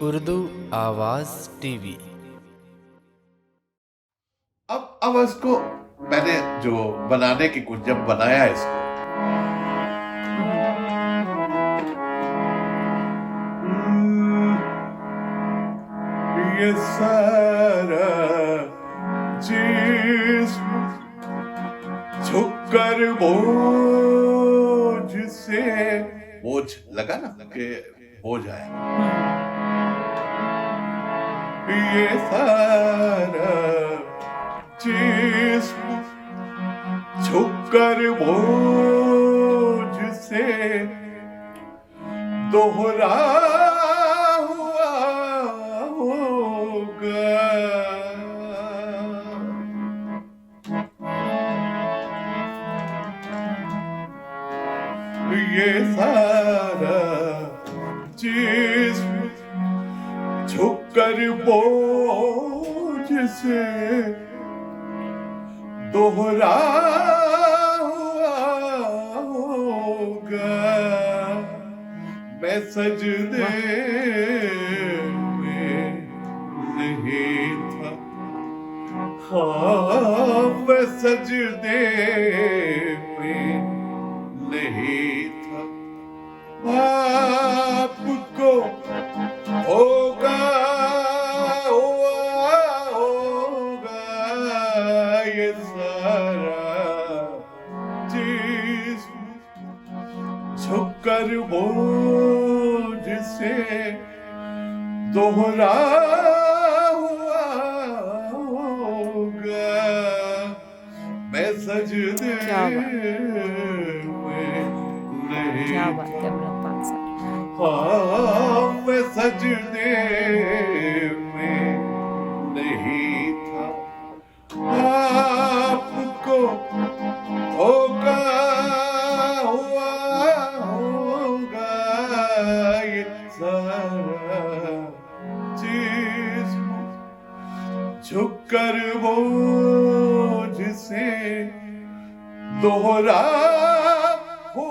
उर्दू आवाज़ टीवी। अब इसको मैंने जो बनाने की कुछ जब बनाया इसको, ये सारा जिस्म झुककर बोझ से, बोझ लगा ना कि बोझ आया, ये सारा जिस्म झुककर बोझ से दोहरा हुआ होगा। ये सारा जिस्म झुककर बोझ से दोहरा हुआ होगा। मैं सजदे में नहीं था, हाँ मैं सजदे में नहीं था, आपको होगा हुआ होगा। ये सारा जिस्म झुककर बोझ से दोहरा हुआ होगा। मैं सजदे में नहीं क्या बात है अमृत पाल साहब। हाँ मैं सजदे में नहीं था, आपको होगा हुआ होगा। ये सारा जिस्म झुककर बोझ से दोहरा हो